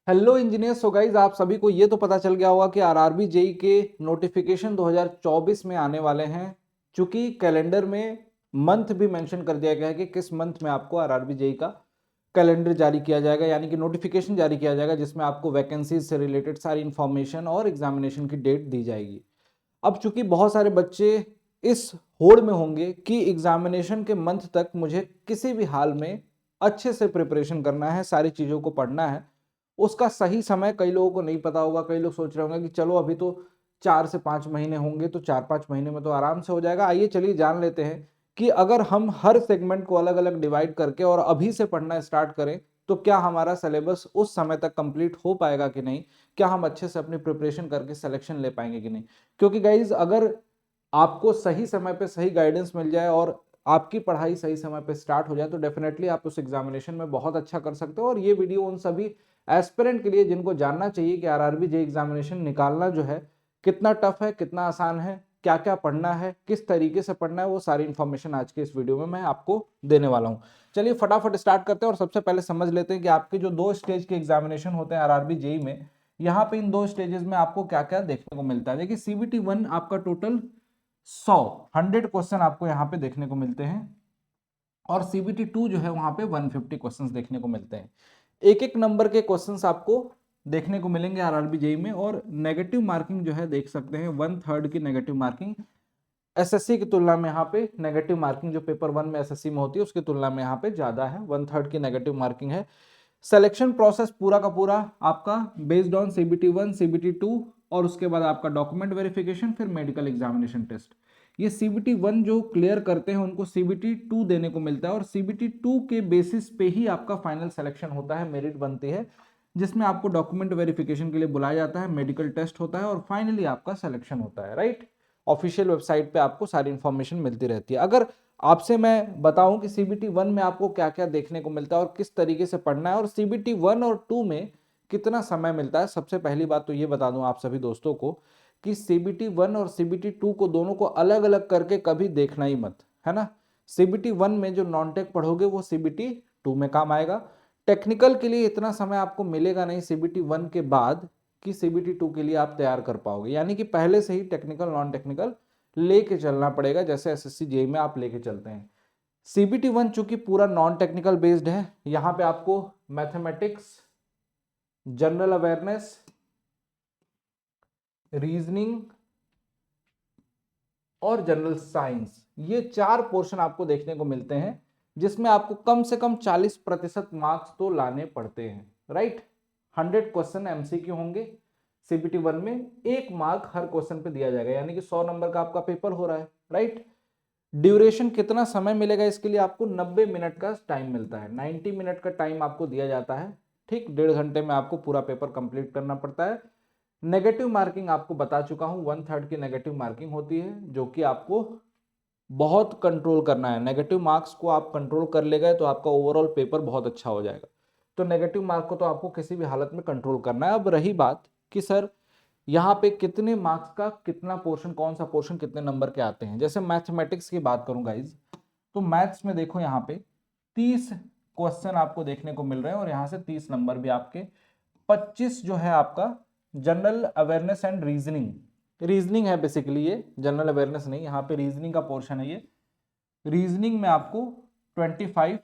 Hello engineer. So guys आप सभी को ये तो पता चल गया होगा कि आरआरबी जेई के नोटिफिकेशन 2024 में आने वाले हैं। चूंकि कैलेंडर में मंथ भी मेंशन कर दिया गया है कि किस मंथ में आपको आरआरबी जेई का कैलेंडर जारी किया जाएगा, यानी कि नोटिफिकेशन जारी किया जाएगा, जिसमें आपको वैकेंसीज से रिलेटेड सारी इंफॉर्मेशन और एग्जामिनेशन की डेट दी जाएगी। अब चूंकि बहुत सारे बच्चे इस होड़ में होंगे कि एग्जामिनेशन के मंथ तक मुझे किसी भी हाल में अच्छे से प्रिपरेशन करना है, सारी चीज़ों को पढ़ना है, उसका सही समय कई लोगों को नहीं पता होगा। कई लोग सोच रहे होंगे कि चलो अभी तो 4 से 5 महीने होंगे, तो 4-5 महीने में तो आराम से हो जाएगा। आइए चलिए जान लेते हैं कि अगर हम हर सेगमेंट को अलग अलग डिवाइड करके और अभी से पढ़ना स्टार्ट करें तो क्या हमारा सिलेबस उस समय तक कंप्लीट हो पाएगा कि नहीं, क्या हम अच्छे से अपनी प्रिपरेशन करके सिलेक्शन ले पाएंगे कि नहीं। क्योंकि गाइज अगर आपको सही समय पे सही गाइडेंस मिल जाए और आपकी पढ़ाई सही समय पे स्टार्ट हो जाए तो डेफिनेटली आप उस एग्जामिनेशन में बहुत अच्छा कर सकते हो। और ये वीडियो उन सभी एस्पिरेंट के लिए जिनको जानना चाहिए कि आरआरबी जे एग्जामिनेशन निकालना जो है कितना टफ है, कितना आसान है, क्या क्या पढ़ना है, किस तरीके से पढ़ना है, वो सारी इंफॉर्मेशन आज के इस वीडियो में मैं आपको देने वाला हूं। चलिए फटाफट स्टार्ट करते हैं और सबसे पहले समझ लेते हैं कि आपके जो 2 स्टेज के एग्जामिनेशन होते हैं आरआरबी जेई में, यहाँ पे इन 2 स्टेजेस में आपको क्या क्या देखने को मिलता है। देखिए सीबीटी 1 आपका टोटल 100 क्वेश्चन आपको यहाँ पे देखने को मिलते हैं और सीबीटी 2 जो है वहां पे 150 क्वेश्चंस देखने को मिलते हैं। एक एक नंबर के क्वेश्चंस आपको देखने को मिलेंगे आरआरबी जेई में। और नेगेटिव मार्किंग जो है देख सकते हैं 1/3 की नेगेटिव मार्किंग एसएससी की तुलना में। यहाँ पे नेगेटिव मार्किंग जो पेपर 1 में एसएससी में होती है उसकी तुलना में यहाँ पे ज्यादा है, 1/3 की नेगेटिव मार्किंग है। सिलेक्शन प्रोसेस पूरा का पूरा आपका बेस्ड ऑन सीबीटी 1, सीबीटी 2 और उसके बाद आपका डॉक्यूमेंट वेरिफिकेशन, फिर मेडिकल एग्जामिनेशन टेस्ट। ये सीबीटी 1 जो क्लियर करते हैं उनको सीबीटी 2 देने को मिलता है और सीबीटी 2 के बेसिस पे ही आपका फाइनल सिलेक्शन होता है, मेरिट बनती है, जिसमें आपको डॉक्यूमेंट वेरिफिकेशन के लिए बुलाया जाता है, मेडिकल टेस्ट होता है और फाइनली आपका सिलेक्शन होता है। राइट, ऑफिशियल वेबसाइट पे आपको सारी इंफॉर्मेशन मिलती रहती है। अगर आपसे मैं बताऊं कि सीबीटी 1 में आपको क्या क्या देखने को मिलता है और किस तरीके से पढ़ना है और सीबीटी 1 और 2 में कितना समय मिलता है, सबसे पहली बात तो ये बता दूं आप सभी दोस्तों को कि सीबीटी 1 और सीबीटी 2 को दोनों को अलग अलग करके कभी देखना ही मत, है ना। सीबीटी 1 में जो नॉन टेक पढ़ोगे वो सीबीटी 2 में काम आएगा। टेक्निकल के लिए इतना समय आपको मिलेगा नहीं सीबीटी 1 के बाद कि सीबीटी 2 के लिए आप तैयार कर पाओगे, यानी कि पहले से ही टेक्निकल नॉन टेक्निकल लेके चलना पड़ेगा, जैसे एसएससी जेई में आप लेके चलते हैं। सीबीटी 1 चूंकि पूरा नॉन टेक्निकल बेस्ड है, यहाँ पे आपको मैथमेटिक्स, जनरल अवेयरनेस, रीजनिंग और जनरल साइंस, ये 4 पोर्शन आपको देखने को मिलते हैं, जिसमें आपको कम से कम 40% मार्क्स तो लाने पड़ते हैं। राइट, 100 क्वेश्चन एमसीक्यू होंगे सीबीटी 1 में, 1 मार्क हर क्वेश्चन पे दिया जाएगा, यानी कि 100 नंबर का आपका पेपर हो रहा है। राइट, ड्यूरेशन कितना समय मिलेगा इसके लिए, आपको 90 मिनट का टाइम मिलता है, 90 मिनट का टाइम आपको दिया जाता है। ठीक, 1.5 घंटे में आपको पूरा पेपर कंप्लीट करना पड़ता है। नेगेटिव मार्किंग आपको बता चुका हूं, 1/3 की नेगेटिव मार्किंग होती है, जो कि आपको बहुत कंट्रोल करना है। नेगेटिव मार्क्स को आप कंट्रोल कर ले गए तो आपका ओवरऑल पेपर बहुत अच्छा हो जाएगा। तो नेगेटिव मार्क को तो आपको किसी भी हालत में कंट्रोल करना है। अब रही बात कि सर यहाँ पे कितने मार्क्स का कितना पोर्शन, कौन सा पोर्शन कितने नंबर के आते हैं। जैसे मैथमेटिक्स की बात करूं गाइज, तो मैथ्स में देखो यहाँ पे 30 क्वेश्चन आपको देखने को मिल रहे हैं और यहाँ से 30 नंबर भी आपके। 25 जो है आपका general awareness and reasoning, reasoning है बेसिकली, ये जनरल अवेयरनेस नहीं, यहाँ पे रीजनिंग का पोर्शन है ये। रीजनिंग में आपको 25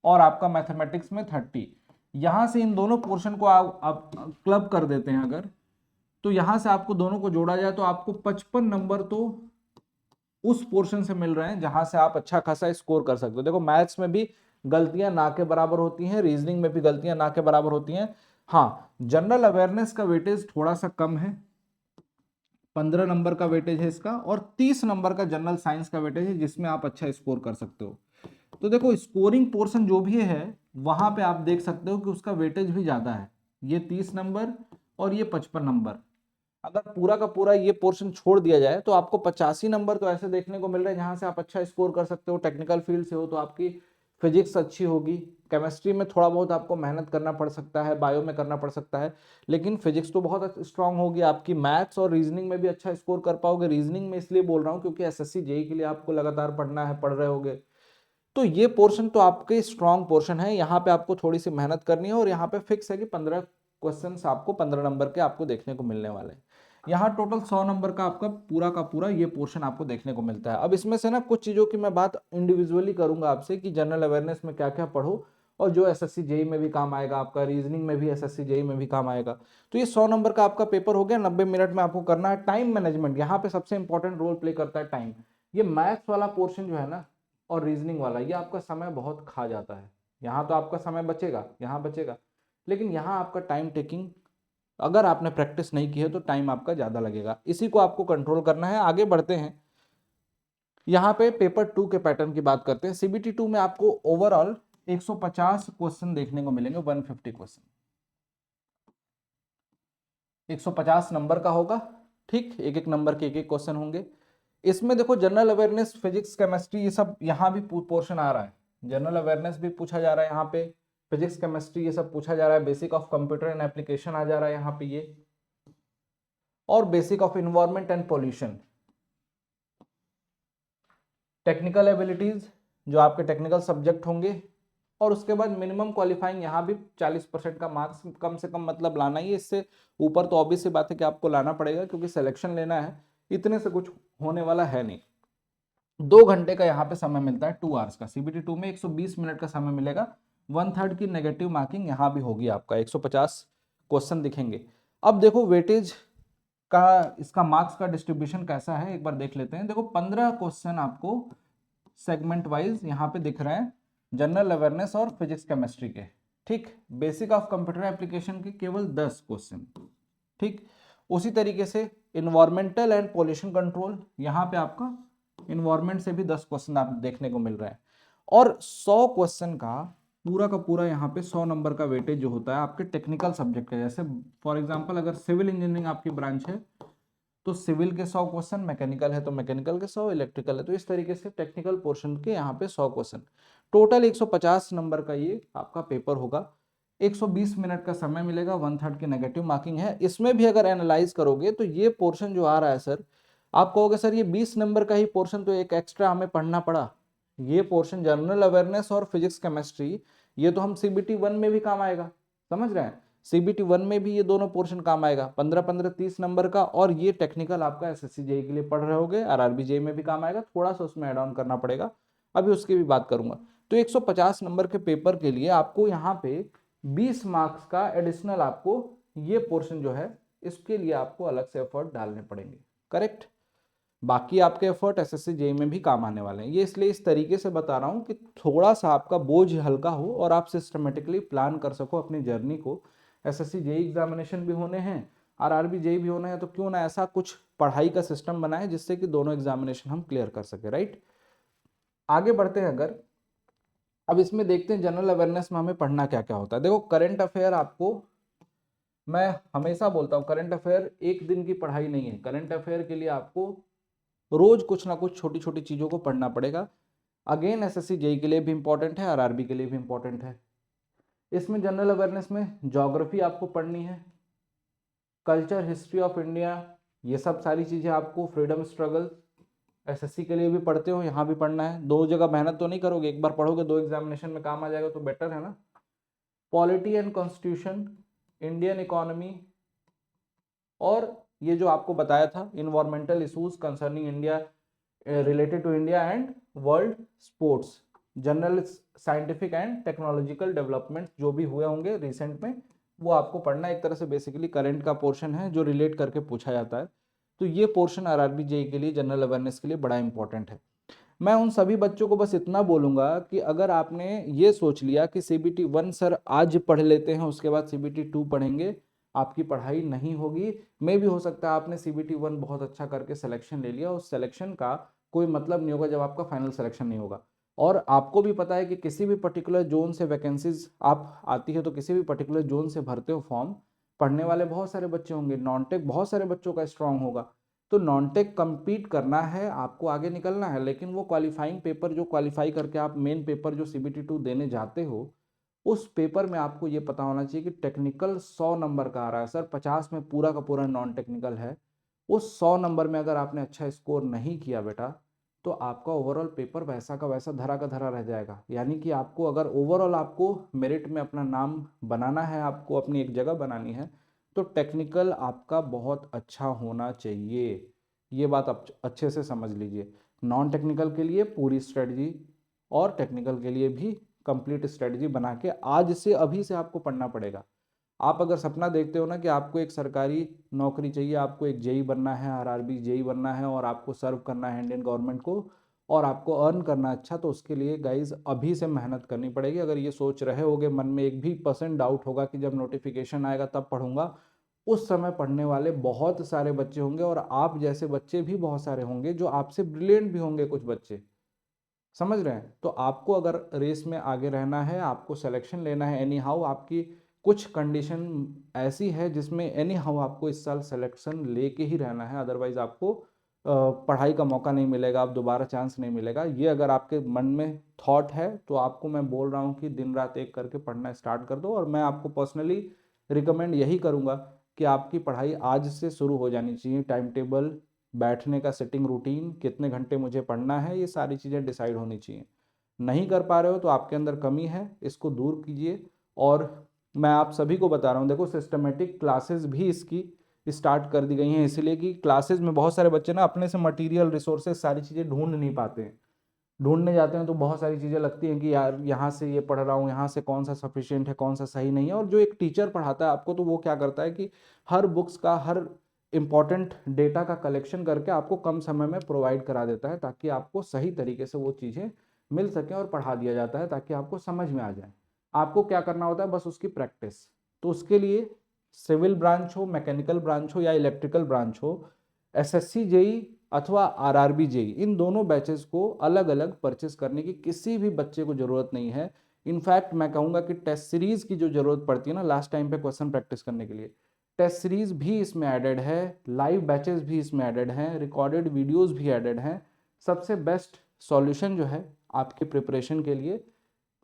और आपका मैथमेटिक्स में 30। यहां से इन दोनों पोर्शन को आप क्लब कर देते हैं अगर, तो यहां से आपको दोनों को जोड़ा जाए तो आपको 55 नंबर तो उस पोर्शन से मिल रहे हैं जहां से आप अच्छा खासा स्कोर कर सकते हो। देखो मैथ्स में भी गलतियां ना के बराबर होती हैं, रीजनिंग में भी गलतियां ना के बराबर होती हैं। हाँ, जनरल अवेयरनेस का वेटेज थोड़ा सा कम है, 15 नंबर का वेटेज है इसका, और 30 नंबर का जनरल साइंस का वेटेज है, जिसमें आप अच्छा स्कोर कर सकते हो। तो देखो स्कोरिंग पोर्शन जो भी है वहां पे आप देख सकते हो कि उसका वेटेज भी ज्यादा है, ये 30 नंबर और ये 55 नंबर। अगर पूरा का पूरा ये पोर्शन छोड़ दिया जाए तो आपको 85 नंबर तो ऐसे देखने को मिल रहे हैं जहां से आप अच्छा स्कोर कर सकते हो। टेक्निकल फील्ड से हो तो आपकी फिजिक्स अच्छी होगी, केमिस्ट्री में थोड़ा बहुत आपको मेहनत करना पड़ सकता है, बायो में करना पड़ सकता है, लेकिन फिजिक्स तो बहुत स्ट्रांग होगी आपकी। मैथ्स और रीजनिंग में भी अच्छा स्कोर कर पाओगे। रीजनिंग में इसलिए बोल रहा हूँ क्योंकि एसएससी जेई के लिए आपको लगातार पढ़ना है, पढ़ रहे होगे। तो ये पोर्शन तो आपके स्ट्रॉन्ग पोर्शन है, यहाँ पे आपको थोड़ी सी मेहनत करनी है और यहाँ पे फिक्स है कि 15 क्वेश्चन आपको 15 नंबर के आपको देखने को मिलने वाले हैं। यहाँ टोटल 100 नंबर का आपका पूरा का पूरा ये पोर्शन आपको देखने को मिलता है। अब इसमें से ना कुछ चीजों की मैं बात इंडिविजुअली करूंगा आपसे कि जनरल अवेयरनेस में क्या क्या पढ़ो और जो एसएससी जेई में भी काम आएगा, आपका रीजनिंग में भी एसएससी जेई में भी काम आएगा। तो ये 100 नंबर का आपका पेपर हो गया, 90 मिनट में आपको करना है। टाइम मैनेजमेंट यहाँ पे सबसे इंपॉर्टेंट रोल प्ले करता है टाइम। ये मैथ्स वाला पोर्शन जो है ना और रीजनिंग वाला, ये आपका समय बहुत खा जाता है। यहाँ तो आपका समय बचेगा, यहाँ बचेगा, लेकिन यहाँ आपका टाइम टेकिंग अगर आपने प्रैक्टिस नहीं की है तो टाइम आपका ज्यादा लगेगा। इसी को आपको कंट्रोल करना है। आगे बढ़ते हैं, यहाँ पे पेपर 2 के पैटर्न की बात करते हैं। सीबीटी 2 में आपको ओवरऑल 150 क्वेश्चन देखने को मिलेंगे, 150 क्वेश्चन, 150 नंबर का होगा। ठीक, एक एक नंबर के एक एक क्वेश्चन होंगे। इसमें देखो जनरल अवेयरनेस, फिजिक्स, केमिस्ट्री, ये सब यहाँ भी पोर्शन आ रहा है। जनरल अवेयरनेस भी पूछा जा रहा है यहाँ पे, फिजिक्स, केमिस्ट्री ये सब पूछा जा रहा है। Basic of computer and application आ जा रहा है यहाँ पे ये, और basic of environment and pollution. Technical abilities जो आपके टेक्निकल सब्जेक्ट होंगे, और उसके बाद मिनिमम क्वालिफाइंग यहाँ भी 40% का मार्क्स कम से कम मतलब लाना ही है। इससे ऊपर तो ऑब्वियस सी बात है कि आपको लाना पड़ेगा, क्योंकि सिलेक्शन लेना है, इतने से कुछ होने वाला है नहीं। 2 घंटे का यहाँ पे समय मिलता है, 2 आवर्स का। सीबीटी 2 में 120 मिनट का समय मिलेगा। 1/3 की नेगेटिव मार्किंग यहाँ भी होगी आपका, 150 क्वेश्चन दिखेंगे। अब देखो वेटेज का, इसका मार्क्स का डिस्ट्रीब्यूशन कैसा है एक बार देख लेते हैं। देखो 15 क्वेश्चन आपको सेगमेंट वाइज यहाँ पे दिख रहे हैं, जनरल अवेयरनेस और फिजिक्स केमिस्ट्री के। ठीक, बेसिक ऑफ कंप्यूटर एप्लीकेशन के केवल 10 क्वेश्चन। ठीक, उसी तरीके से इन्वायरमेंटल एंड पॉल्यूशन कंट्रोल, यहाँ पे आपका इन्वायरमेंट से भी 10 क्वेश्चन आप देखने को मिल रहे हैं। और 100 क्वेश्चन का पूरा यहाँ पे 100 नंबर का वेटेज जो होता है आपके टेक्निकल सब्जेक्ट का। जैसे फॉर एग्जांपल अगर सिविल इंजीनियरिंग आपकी ब्रांच है तो सिविल के 100 क्वेश्चन, मैकेनिकल है तो मैकेनिकल के 100, इलेक्ट्रिकल है तो इस तरीके से टेक्निकल पोर्शन के यहाँ पे 100 क्वेश्चन। टोटल 150 नंबर का ये आपका पेपर होगा। 120 मिनट का समय मिलेगा, 1/3 की नेगेटिव मार्किंग है। इसमें भी अगर एनालाइज करोगे तो ये पोर्शन जो आ रहा है सर, आप कहोगे सर ये 20 नंबर का ही पोर्शन तो एक एक्स्ट्रा हमें पढ़ना पड़ा। ये पोर्शन जनरल अवेयरनेस और फिजिक्स केमिस्ट्री, ये तो हम सीबीटी 1 में भी काम आएगा, समझ रहे हैं। सीबीटी 1 में भी ये दोनों पोर्शन काम आएगा, 15-15 30 नंबर का। और ये टेक्निकल आपका एसएससी जेई के लिए पढ़ रहे होगे, आरआरबी जेई में भी काम आएगा, थोड़ा सा उसमें ऐड ऑन करना पड़ेगा, अभी उसकी भी बात करूंगा। तो 150 नंबर के पेपर के लिए आपको यहाँ पे 20 मार्क्स का एडिशनल आपको ये पोर्शन जो है, इसके लिए आपको अलग से एफर्ट डालने पड़ेंगे, करेक्ट। बाकी आपके एफर्ट एसएससी जेई में भी काम आने वाले हैं। ये इसलिए इस तरीके से बता रहा हूँ कि थोड़ा सा आपका बोझ हल्का हो और आप सिस्टमेटिकली प्लान कर सको अपनी जर्नी को। एसएससी जेई एग्जामिनेशन भी होने हैं, आरआरबी जेई भी होना है, तो क्यों ना ऐसा कुछ पढ़ाई का सिस्टम बनाए जिससे कि दोनों एग्जामिनेशन हम क्लियर कर सके, राइट। आगे बढ़ते हैं अगर, अब इसमें देखते हैं जनरल अवेयरनेस में हमें पढ़ना क्या क्या होता है। देखो करंट अफेयर, आपको मैं हमेशा बोलता हूँ करंट अफेयर एक दिन की पढ़ाई नहीं है। करंट अफेयर के लिए आपको रोज कुछ ना कुछ छोटी छोटी चीजों को पढ़ना पड़ेगा। अगेन एसएससी जेई के लिए भी इंपॉर्टेंट है, आरआरबी के लिए भी इंपॉर्टेंट है। इसमें जनरल अवेयरनेस में ज्योग्राफी आपको पढ़नी है, कल्चर, हिस्ट्री ऑफ इंडिया, ये सब सारी चीजें आपको, फ्रीडम स्ट्रगल एसएससी के लिए भी पढ़ते हो, यहाँ भी पढ़ना है। 2 जगह मेहनत तो नहीं करोगे, एक बार पढ़ोगे 2 एग्जामिनेशन में काम आ जाएगा तो बेटर है ना। Polity and constitution, Indian economy, और ये जो आपको बताया था environmental issues concerning India, related to India and world sports, general scientific and technological development जो भी हुए होंगे रिसेंट में, वो आपको पढ़ना। एक तरह से बेसिकली करंट का पोर्शन है जो रिलेट करके पूछा जाता है। तो ये पोर्शन आरआरबी जेई के लिए, जनरल अवेयरनेस के लिए बड़ा इंपॉर्टेंट है। मैं उन सभी बच्चों को बस इतना बोलूंगा कि अगर आपने ये सोच लिया कि सीबीटी 1 सर आज पढ़ लेते हैं उसके बाद सीबीटी 2 पढ़ेंगे, आपकी पढ़ाई नहीं होगी। मे भी हो सकता है आपने सीबीटी 1 बहुत अच्छा करके सिलेक्शन ले लिया, उस सिलेक्शन का कोई मतलब नहीं होगा जब आपका फाइनल सिलेक्शन नहीं होगा। और आपको भी पता है कि किसी भी पर्टिकुलर जोन से वैकेंसीज आप आती है तो किसी भी पर्टिकुलर जोन से भरते हो फॉर्म, पढ़ने वाले बहुत सारे बच्चे होंगे, नॉन टेक बहुत सारे बच्चों का स्ट्रांग होगा। तो नॉन टेक कम्पीट करना है, आपको आगे निकलना है, लेकिन वो क्वालिफाइंग पेपर जो क्वालिफाई करके आप मेन पेपर जो सीबीटी 2 देने जाते हो, उस पेपर में आपको ये पता होना चाहिए कि टेक्निकल 100 नंबर का आ रहा है सर, 50 में पूरा का पूरा नॉन टेक्निकल है। उस 100 नंबर में अगर आपने अच्छा स्कोर नहीं किया बेटा, तो आपका ओवरऑल पेपर वैसा का वैसा धरा का धरा रह जाएगा। यानी कि आपको अगर ओवरऑल आपको मेरिट में अपना नाम बनाना है, आपको अपनी एक जगह बनानी है, तो टेक्निकल आपका बहुत अच्छा होना चाहिए। ये बात आप अच्छे से समझ लीजिए। नॉन टेक्निकल के लिए पूरी स्ट्रेटजी और टेक्निकल के लिए भी कंप्लीट स्ट्रेटजी बना के आज से अभी से आपको पढ़ना पड़ेगा। आप अगर सपना देखते हो ना कि आपको एक सरकारी नौकरी चाहिए, आपको एक जेई बनना है, आरआरबी जेई बनना है और आपको सर्व करना है इंडियन गवर्नमेंट को और आपको अर्न करना अच्छा, तो उसके लिए गाइज अभी से मेहनत करनी पड़ेगी। अगर ये सोच रहे होगे, मन में एक भी % डाउट होगा कि जब नोटिफिकेशन आएगा तब पढ़ूंगा, उस समय पढ़ने वाले बहुत सारे बच्चे होंगे और आप जैसे बच्चे भी बहुत सारे होंगे जो आपसे ब्रिलियंट भी होंगे कुछ बच्चे, समझ रहे हैं। तो आपको अगर रेस में आगे रहना है, आपको सिलेक्शन लेना है एनी हाउ, आपकी कुछ कंडीशन ऐसी है जिसमें एनी हाउ आपको इस साल सिलेक्शन लेके ही रहना है, अदरवाइज आपको पढ़ाई का मौका नहीं मिलेगा, आप दोबारा चांस नहीं मिलेगा। ये अगर आपके मन में थॉट है तो आपको मैं बोल रहा हूँ कि दिन रात एक करके पढ़ना स्टार्ट कर दो। और मैं आपको पर्सनली रिकमेंड यही करूँगा कि आपकी पढ़ाई आज से शुरू हो जानी चाहिए। टाइम टेबल, बैठने का सिटिंग रूटीन, कितने घंटे मुझे पढ़ना है, ये सारी चीज़ें डिसाइड होनी चाहिए। नहीं कर पा रहे हो तो आपके अंदर कमी है, इसको दूर कीजिए। और मैं आप सभी को बता रहा हूँ, देखो सिस्टमेटिक क्लासेस भी इसकी स्टार्ट कर दी गई हैं, इसलिए कि क्लासेस में बहुत सारे बच्चे ना अपने से मटेरियल रिसोर्सेज सारी चीज़ें ढूंढ नहीं पाते हैं। ढूंढने जाते हैं तो बहुत सारी चीज़ें लगती हैं कि यार यहाँ से ये पढ़ रहा हूँ, यहाँ से कौन सा सफिशिएंट है, कौन सा सही नहीं है। और जो एक टीचर पढ़ाता है आपको, तो वो क्या करता है कि हर बुक्स का, हर इंपॉर्टेंट डेटा का कलेक्शन करके आपको कम समय में प्रोवाइड करा देता है, ताकि आपको सही तरीके से वो चीज़ें मिल सकें। और पढ़ा दिया जाता है ताकि आपको समझ में आ जाए। आपको क्या करना होता है, बस उसकी प्रैक्टिस। तो उसके लिए सिविल ब्रांच हो, मैकेनिकल ब्रांच हो या इलेक्ट्रिकल ब्रांच हो, एसएससी जेई अथवा आरआरबी जेई, इन दोनों बैचेस को अलग अलग परचेस करने की किसी भी बच्चे को जरूरत नहीं है। इनफैक्ट मैं कहूँगा कि टेस्ट सीरीज की जो जरूरत पड़ती है ना लास्ट टाइम पे क्वेश्चन प्रैक्टिस करने के लिए, टेस्ट सीरीज भी इसमें एडेड है, लाइव बैचेस भी इसमें एडेड हैं, रिकॉर्डेड वीडियोस भी एडेड हैं। सबसे बेस्ट सॉल्यूशन जो है आपके प्रिपरेशन के लिए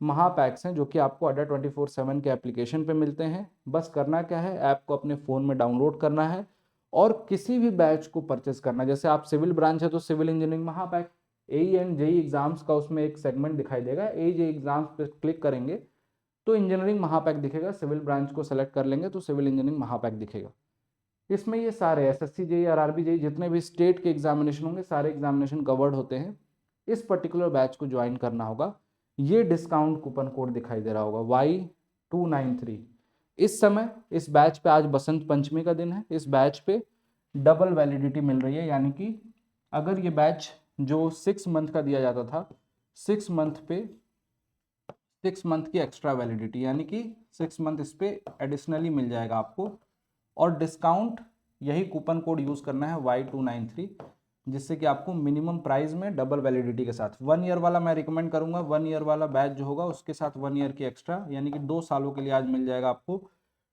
महापैक्स हैं, जो कि आपको अड्डा 24/7 के एप्लीकेशन पे मिलते हैं। बस करना क्या है, ऐप को अपने फ़ोन में डाउनलोड करना है और किसी भी बैच को परचेस करना है। जैसे आप सिविल ब्रांच है तो civil engineering Mahapack, AE and JE exams का उसमें एक सेगमेंट दिखाई देगा, एई जेई एग्जाम्स पे क्लिक करेंगे तो इंजीनियरिंग महापैक दिखेगा, सिविल ब्रांच को सेलेक्ट कर लेंगे तो सिविल इंजीनियरिंग महापैक दिखेगा। इसमें ये सारे एसएससी जेई, आरआरबी जेई, जितने भी स्टेट के एग्जामिनेशन होंगे सारे एग्जामिनेशन कवर्ड होते हैं। इस पर्टिकुलर बैच को ज्वाइन करना होगा। ये डिस्काउंट कूपन कोड दिखाई दे रहा होगा Y293। इस समय इस बैच पे, आज बसंत पंचमी का दिन है, इस बैच पे डबल वैलिडिटी मिल रही है। यानी कि अगर ये बैच जो 6 मंथ का दिया जाता था, 6 मंथ पे 6 मंथ की एक्स्ट्रा वैलिडिटी, यानी कि 6 मंथ इस पे एडिशनली मिल जाएगा आपको। और डिस्काउंट यही कूपन कोड यूज़ करना है Y293, जिससे कि आपको मिनिमम प्राइस में डबल वैलिडिटी के साथ 1 ईयर वाला मैं रिकमेंड करूंगा। 1 ईयर वाला बैच जो होगा उसके साथ 1 ईयर की एक्स्ट्रा, यानी कि 2 सालों के लिए आज मिल जाएगा आपको।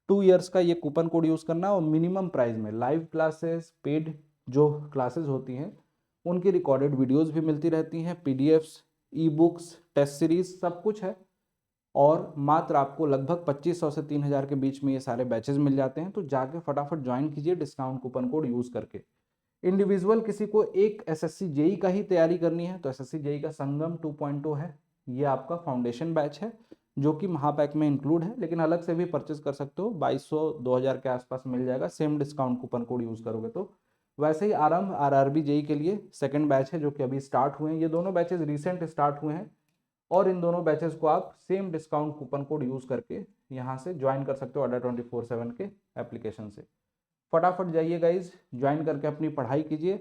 2 ईयर्स का ये कूपन कोड यूज़ करना और मिनिमम प्राइस में लाइव क्लासेस, पेड जो क्लासेस होती हैं उनकी रिकॉर्डेड वीडियोज़ भी मिलती रहती हैं, PDFs, e books, test series, सब कुछ है। और मात्र आपको लगभग 2500 से 3000 के बीच में ये सारे बैचेस मिल जाते हैं। तो जाके फटाफट ज्वाइन कीजिए डिस्काउंट कूपन कोड यूज़ करके। इंडिविजुअल किसी को एक एसएससी जेई का ही तैयारी करनी है तो एसएससी जेई का संगम 2.0 है, ये आपका फाउंडेशन बैच है जो कि महापैक में इंक्लूड है, लेकिन अलग से भी परचेज कर सकते हो। 2200-2000 के आसपास मिल जाएगा same discount coupon code use करोगे तो। वैसे ही आरंभ आरआरबी जेई के लिए सेकंड बैच है जो कि अभी स्टार्ट हुए हैं। ये दोनों बैचेज रिसेंट स्टार्ट हुए हैं और इन दोनों बैचेस को आप same discount coupon code use करके यहाँ से ज्वाइन कर सकते हो अड्डा 24/7 के एप्लीकेशन से। फटाफट जाइए गाइज, ज्वाइन करके अपनी पढ़ाई कीजिए,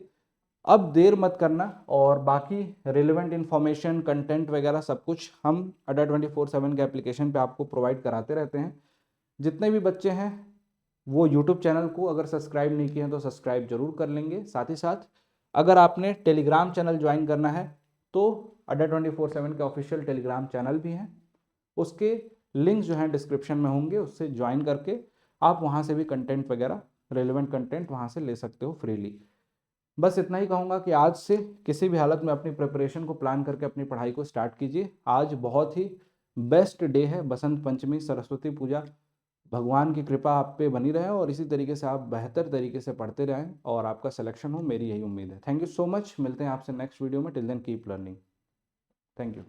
अब देर मत करना। और बाकी रिलेवेंट इन्फॉर्मेशन, कंटेंट वगैरह सब कुछ हम अड्डा 24/7 के एप्लीकेशन पे आपको प्रोवाइड कराते रहते हैं। जितने भी बच्चे हैं वो यूट्यूब चैनल को अगर सब्सक्राइब नहीं किए हैं तो सब्सक्राइब जरूर कर लेंगे। साथ ही साथ अगर आपने टेलीग्राम चैनल ज्वाइन करना है तो अड्डा 24/7 के ऑफिशियल टेलीग्राम चैनल भी हैं, उसके लिंक्स जो हैं डिस्क्रिप्शन में होंगे, उससे ज्वाइन करके आप वहाँ से भी कंटेंट वगैरह, रेलेवेंट कंटेंट वहाँ से ले सकते हो फ्रीली। बस इतना ही कहूँगा कि आज से किसी भी हालत में अपनी प्रिपरेशन को प्लान करके अपनी पढ़ाई को स्टार्ट कीजिए। आज बहुत ही बेस्ट डे है, बसंत पंचमी, सरस्वती पूजा, भगवान की कृपा आप पे बनी रहे और इसी तरीके से आप बेहतर तरीके से पढ़ते रहें और आपका सिलेक्शन हो, मेरी यही उम्मीद है। थैंक यू सो मच, मिलते हैं आपसे नेक्स्ट वीडियो में। Till then keep learning. Thank you.